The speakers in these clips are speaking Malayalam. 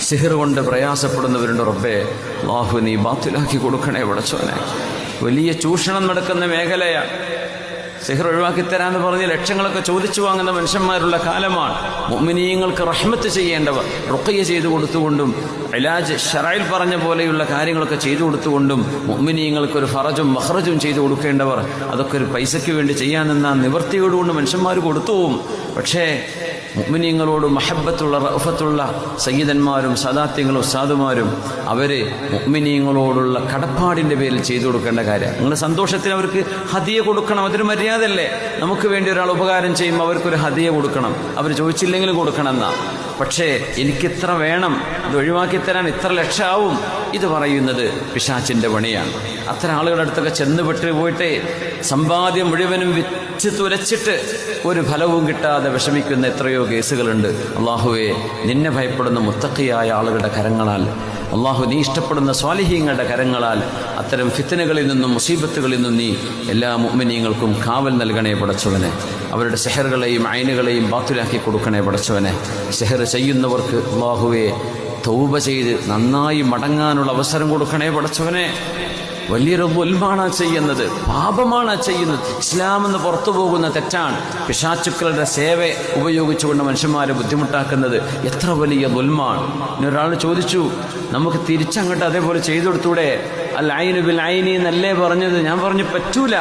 സിഹർ കൊണ്ട് പ്രയാസപ്പെടുന്നവരുണ്ട്. റബ്ബേ, അല്ലാഹു നീ ബാത്തിലാക്കി കൊടുക്കണേ പടച്ചോനെ. വലിയ ചൂഷണം നടക്കുന്ന മേഖലയാണ്. സിഹർ ഒഴിവാക്കിത്തരാന്ന് പറഞ്ഞ് ലക്ഷങ്ങളൊക്കെ ചോദിച്ചു വാങ്ങുന്ന മനുഷ്യന്മാരുള്ള കാലമാണ്. മുഅ്മിനീങ്ങൾക്ക് റഹ്മത്ത് ചെയ്യേണ്ടവർ റുഖ്യ ചെയ്തു കൊടുത്തുകൊണ്ടും ഇലാജ് ശറയിൽ പറഞ്ഞ പോലെയുള്ള കാര്യങ്ങളൊക്കെ ചെയ്തു കൊടുത്തുകൊണ്ടും മുഅ്മിനീങ്ങൾക്ക് ഒരു ഫറജും മഖ്റജും ചെയ്തു കൊടുക്കേണ്ടവർ അതൊക്കെ ഒരു പൈസയ്ക്ക് വേണ്ടി ചെയ്യാൻ നിന്ന നിവൃത്തിയോടുകൊണ്ട് മനുഷ്യന്മാർ കൊടുത്തു പോവും. പക്ഷേ മുഅ്മിനീങ്ങളോട് മഹബ്ബത്തുള്ള റഅഫത്തുള്ള സയ്യിദന്മാരും സാദാത്യങ്ങളും ഉസ്താദുമാരും അവര് മുഅ്മിനീങ്ങളോടുള്ള കടപ്പാടിന്റെ പേരിൽ ചെയ്തു കൊടുക്കേണ്ട കാര്യം. നിങ്ങളുടെ സന്തോഷത്തിന് അവർക്ക് ഹദിയ കൊടുക്കണം. അതൊരു മര്യാദയല്ലേ? നമുക്ക് വേണ്ടി ഒരാൾ ഉപകാരം ചെയ്യുമ്പോൾ അവർക്കൊരു ഹദിയ കൊടുക്കണം. അവർ ചോദിച്ചില്ലെങ്കിലും കൊടുക്കണം എന്നാ. പക്ഷേ എനിക്കിത്ര വേണം, ഇത് ഒഴിവാക്കി തരാൻ ഇത്ര ലക്ഷമാവും, ഇത് പറയുന്നത് പിശാചിന്റെ പണിയാണ്. അത്തരം ആളുകളുടെ അടുത്തൊക്കെ ചെന്നുപെട്ട് പോയിട്ട് സമ്പാദ്യം മുഴുവനും വിറ്റ് തുലച്ചിട്ട് ഒരു ഫലവും കിട്ടാതെ വിഷമിക്കുന്ന എത്രയോ കേസുകളുണ്ട്. അള്ളാഹുവേ, നിന്നെ ഭയപ്പെടുന്ന മുത്തഖിയായ ആളുകളുടെ കരങ്ങളാൽ, അള്ളാഹു നീ ഇഷ്ടപ്പെടുന്ന സ്വാലിഹീങ്ങളുടെ കരങ്ങളാൽ അത്തരം ഫിത്നകളിൽ നിന്നും മുസീബത്തുകളിൽ നിന്നും നീ എല്ലാ മുഅ്മിനീങ്ങൾക്കും കാവൽ നൽകണേ പടച്ചവനെ. അവരുടെ സെഹറുകളെയും ഐനുകളെയും ബാത്തിലാക്കി കൊടുക്കണേ പടച്ചവനെ. സെഹർ ചെയ്യുന്നവർക്ക് അള്ളാഹുവേ തൗബ ചെയ്ത് നന്നായി മടങ്ങാനുള്ള അവസരം കൊടുക്കണേ പടച്ചവനെ. വലിയൊരു ദുൽമാണ് ചെയ്യുന്നത്, പാപമാണ് ചെയ്യുന്നത്. ഇസ്ലാം എന്ന് പുറത്തു പോകുന്ന തെറ്റാണ്. പിശാചുക്കളുടെ സേവ ഉപയോഗിച്ചുകൊണ്ട് മനുഷ്യന്മാരെ ബുദ്ധിമുട്ടാക്കുന്നത് എത്ര വലിയ ദുൽമാണ്. ഒരാൾ ചോദിച്ചു, നമുക്ക് തിരിച്ചങ്ങോട്ട് അതേപോലെ ചെയ്തു കൊടുത്തൂടെ? അൽ ഐനു ബിൽ ഐനി എന്നല്ലേ പറഞ്ഞത്? ഞാൻ പറഞ്ഞു പറ്റൂല.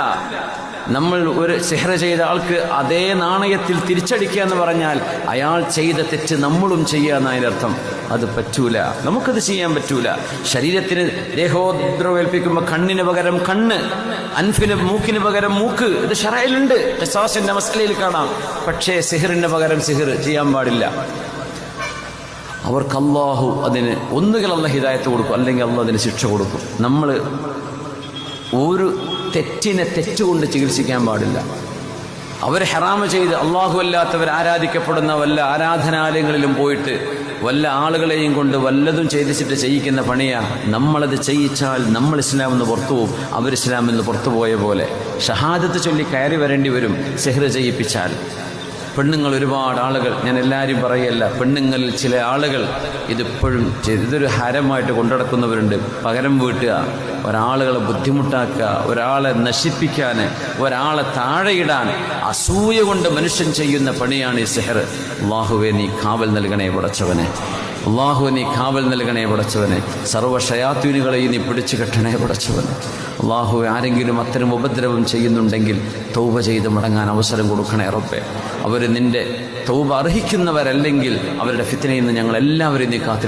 നമ്മൾ ഒരു സിഹ്ർ ചെയ്ത ആൾക്ക് അതേ നാണയത്തിൽ തിരിച്ചടിക്കുക എന്ന് പറഞ്ഞാൽ അയാൾ ചെയ്ത തെറ്റ് നമ്മളും ചെയ്യുക എന്നതിനർത്ഥം. അത് പറ്റൂല, നമുക്കത് ചെയ്യാൻ പറ്റൂല. ശരീരത്തിന് ദേഹോദ്രവേൽപ്പിക്കുമ്പോൾ കണ്ണിന് പകരം കണ്ണ്, അൻഫിന് മൂക്കിന് പകരം മൂക്ക്, ഇത് ശറയിലുണ്ട്, ഖിസാസിന്റെ മസലയിൽ കാണാം. പക്ഷേ സിഹറിന് പകരം സിഹർ ചെയ്യാൻ പാടില്ല. അവർക്ക് അല്ലാഹു അതിന് ഒന്നുകിൽ അല്ലാഹു ഹിദായത്ത് കൊടുക്കും, അല്ലെങ്കിൽ അല്ലാഹു അതിന് ശിക്ഷ കൊടുക്കും. നമ്മൾ ഒരു തെറ്റിനെ തെറ്റുകൊണ്ട് ചികിത്സിക്കാൻ പാടില്ല. അവർ ഹറാമ് ചെയ്ത് അള്ളാഹു അല്ലാത്തവർ ആരാധിക്കപ്പെടുന്ന വല്ല ആരാധനാലയങ്ങളിലും പോയിട്ട് വല്ല ആളുകളെയും കൊണ്ട് വല്ലതും ചെയ്തിച്ചിട്ട് ചെയ്യിക്കുന്ന പണിയാണ്. നമ്മളത് ചെയ്യിച്ചാൽ നമ്മൾ ഇസ്ലാമിൽ നിന്ന് പുറത്തു പോകും. അവർ ഇസ്ലാമിൽ നിന്ന് പുറത്തു പോയ പോലെ ഷഹാദത്ത് ചൊല്ലി കയറി വരേണ്ടി വരും സിഹ്ർ ചെയ്യിപ്പിച്ചാൽ. പെണ്ണുങ്ങൾ ഒരുപാട് ആളുകൾ, ഞാൻ എല്ലാവരും പറയല്ല, പെണ്ണുങ്ങളിൽ ചില ആളുകൾ ഇതിപ്പോഴും ഇതൊരു ഹരമായിട്ട് കൊണ്ടുനടക്കുന്നവരുണ്ട്. പകരം വീട്ടുക, ഒരാളുകളെ ബുദ്ധിമുട്ടാക്കുക, ഒരാളെ നശിപ്പിക്കാൻ, ഒരാളെ താഴെയിടാൻ അസൂയ കൊണ്ട് മനുഷ്യൻ ചെയ്യുന്ന പണിയാണ് ഈ സിഹർ. അല്ലാഹുവേ നീ കാവൽ നൽകണേ പടച്ചവനെ. അല്ലാഹു നീ കാവൽ നൽകണേ പടച്ചവനെ. സർവ്വ ശയാത്വീനുകളെയും നീ പിടിച്ചു കെട്ടണേ പടച്ചവനെ. അല്ലാഹു ആരെങ്കിലും അത്തരം ഉപദ്രവം ചെയ്യുന്നുണ്ടെങ്കിൽ തൗബ ചെയ്ത് മടങ്ങാൻ അവസരം കൊടുക്കണേ റബ്ബേ. അവർ നിന്റെ തൗബ അർഹിക്കുന്നവരല്ലെങ്കിൽ അവരുടെ ഫിത്നയിൽ നിന്ന് ഞങ്ങൾ എല്ലാവരെയും നീ കാത്തി